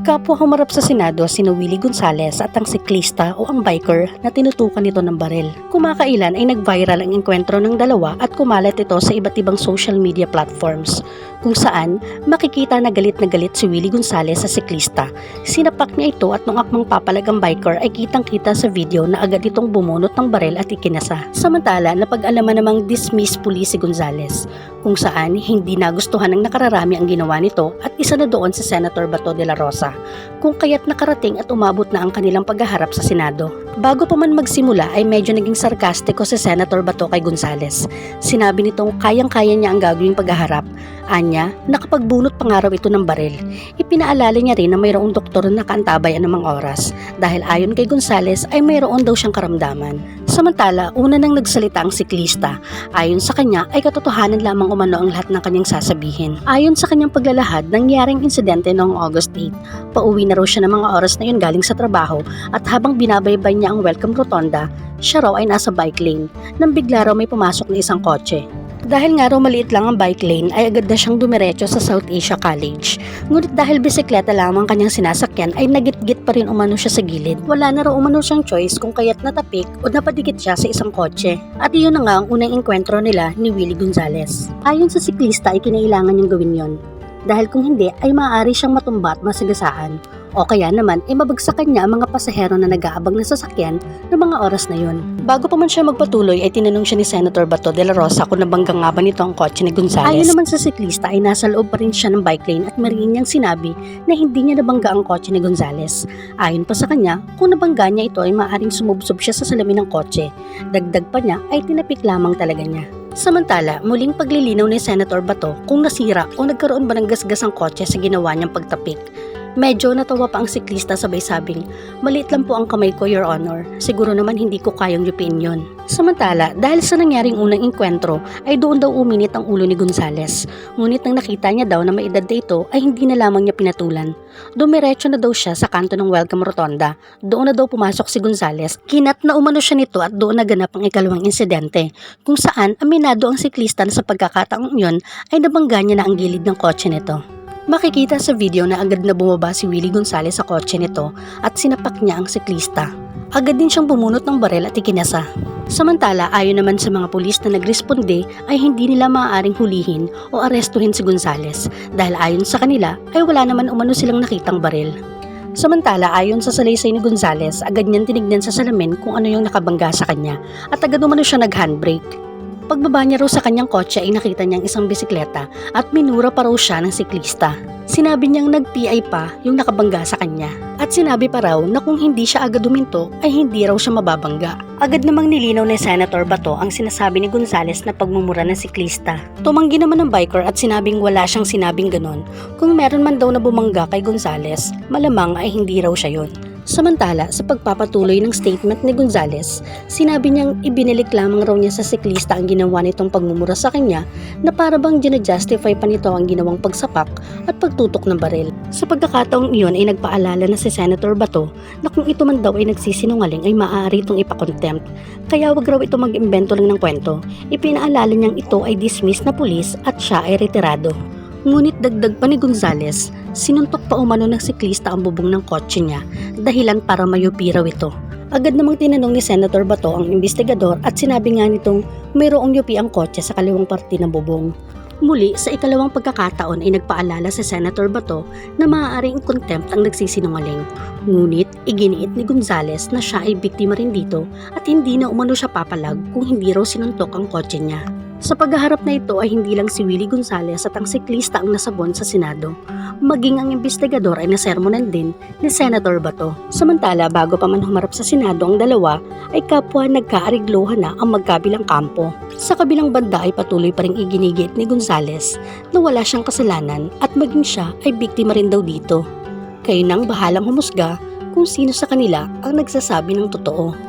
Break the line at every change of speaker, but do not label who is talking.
Kapwa humarap sa Senado sina Willie Gonzales at ang siklista o ang biker na tinutukan nito ng baril. Kumakailan ay nag-viral ang engkwentro ng dalawa at kumalat ito sa iba't ibang social media platforms kung saan makikita na galit si Willie Gonzales sa siklista. Sinapak niya ito at nung akmang papalag ang biker ay kitang-kita sa video na agad itong bumunot ng baril at ikinasa. Samantala, napag-alaman namang dismiss police si Gonzales kung saan hindi nagustuhan ng nakararami ang ginawa nito at isa na doon si Senator Bato de la Rosa kung kaya't nakarating at umabot na ang kanilang paghaharap sa Senado. Bago pa man magsimula ay medyo naging sarkastiko si Senator Bato kay Gonzales. Sinabi nitong kayang-kaya niya ang gagawing paghaharap. Anya, nakapagbunot pa nga raw ito ng baril. Ipinaalala niya rin na mayroong doktor na nakaantabay anumang oras dahil ayon kay Gonzales ay mayroon daw siyang karamdaman. Samantala, una nang nagsalita ang siklista. Ayon sa kanya ay katotohanan lamang umano ang lahat ng kanyang sasabihin. Ayon sa kanyang paglalahad, nangyaring insidente noong August 8. Pauwi na raw siya ng mga oras na yun galing sa trabaho at habang binabaybay niya ang welcome rotonda, siya raw ay nasa bike lane nang bigla raw may pumasok na isang kotse. Dahil nga raw maliit lang ang bike lane ay agad na siyang dumiretso sa South Asia College. Ngunit dahil bisikleta lamang kanyang sinasakyan ay nagit-git pa rin umano siya sa gilid. Wala na raw umano siyang choice kung kaya't natapik o napadikit siya sa isang kotse. At iyon na nga ang unang engkwentro nila ni Willie Gonzales. Ayon sa siklista ay kinailangan niyang gawin yon. Dahil kung hindi ay maaari siyang matumba at masagasaan. O kaya naman ay mabagsakan niya ang mga pasahero na nag-aabang na sasakyan ng mga oras na yun. Bago pa man siya magpatuloy ay tinanong siya ni Senator Bato de la Rosa kung nabangga nga ba nito ang kotse ni Gonzales. Ayon naman sa siklista ay nasa loob pa rin siya ng bike lane at mariin niyang sinabi na hindi niya nabangga ang kotse ni Gonzales. Ayon pa sa kanya, kung nabangga niya ito ay maaaring sumubsob siya sa salamin ng kotse. Dagdag pa niya ay tinapik lamang talaga niya. Samantala, muling paglilinaw ni Senator Bato kung nasira o nagkaroon ba ng gasgas ang kotse sa ginawa niyang pagtapik. Medyo natawa pa ang siklista sabay sabing, maliit lang po ang kamay ko, Your Honor. Siguro naman hindi ko kayang yupin yun. Samantala, dahil sa nangyaring unang engkwentro, ay doon daw uminit ang ulo ni Gonzales. Ngunit nang nakita niya daw na may edad na ito, ay hindi na lamang niya pinatulan. Dumiretso na daw siya sa kanto ng welcome rotonda. Doon na daw pumasok si Gonzales. Kinat na umano siya nito at doon naganap ang ikalawang insidente, kung saan aminado ang siklista na sa pagkakataong yun ay nabangga niya na ang gilid ng kotse nito. Makikita sa video na agad na bumaba si Willie Gonzales sa kotse nito at sinapak niya ang siklista. Agad din siyang bumunot ng baril at ikinasa. Samantala, ayon naman sa mga pulis na nagresponde ay hindi nila maaaring hulihin o arestuhin si Gonzales dahil ayon sa kanila ay wala naman umano silang nakitang baril. Samantala, ayon sa salaysay ni Gonzales, agad niyang tinignan sa salamin kung ano yung nakabangga sa kanya at agad umano siya nag-handbrake. Pagbaba niya raw sa kanyang kotse ay nakita niyang isang bisikleta at minura pa raw siya ng siklista. Sinabi niyang nag-PI pa yung nakabangga sa kanya. At sinabi pa raw na kung hindi siya agad huminto ay hindi raw siya mababangga. Agad namang nilinaw ni Senator Bato ang sinasabi ni Gonzales na pagmumura ng siklista. Tumanggi naman ng biker at sinabing wala siyang sinabing ganon. Kung meron man daw na bumangga kay Gonzales, malamang ay hindi raw siya yun. Samantala, sa pagpapatuloy ng statement ni Gonzales, sinabi niyang ibinilik lamang raw niya sa siklista ang ginawa nitong pagmumura sa kanya na para bang ginajustify pa nito ang ginawang pagsapak at pagtutok ng baril. Sa pagkakataong iyon ay nagpaalala na si Senator Bato na kung ito man daw ay nagsisinungaling ay maaari itong ipakontempt. Kaya wag raw ito mag-imbento lang ng kwento. Ipinaalala niyang ito ay dismiss na pulis at siya ay retirado. Ngunit dagdag pa ni Gonzales, sinuntok pa umano ng siklista ang bubong ng kotse niya, dahilan para mayupi raw ito. Agad namang tinanong ni Senator Bato ang investigador at sinabi nga nitong mayroong yupi ang kotse sa kaliwang parte ng bubong. Muli, sa ikalawang pagkakataon ay nagpaalala si Senator Bato na maaaring contempt ang nagsisinungaling. Ngunit, iginiit ni Gonzales na siya ay biktima rin dito at hindi na umano siya papalag kung hindi raw sinuntok ang kotse niya. Sa paghaharap na ito ay hindi lang si Willie Gonzales at ang siklista ang nasabon sa Senado. Maging ang investigador ay nasermonan din ni Senator Bato. Samantala, bago pa man humarap sa Senado ang dalawa, ay kapwa nagkaariglohan na ang magkabilang kampo. Sa kabilang banda ay patuloy pa ring iginigit ni Gonzales na wala siyang kasalanan at maging siya ay biktima rin daw dito. Kayo nang bahalang humusga kung sino sa kanila ang nagsasabi ng totoo.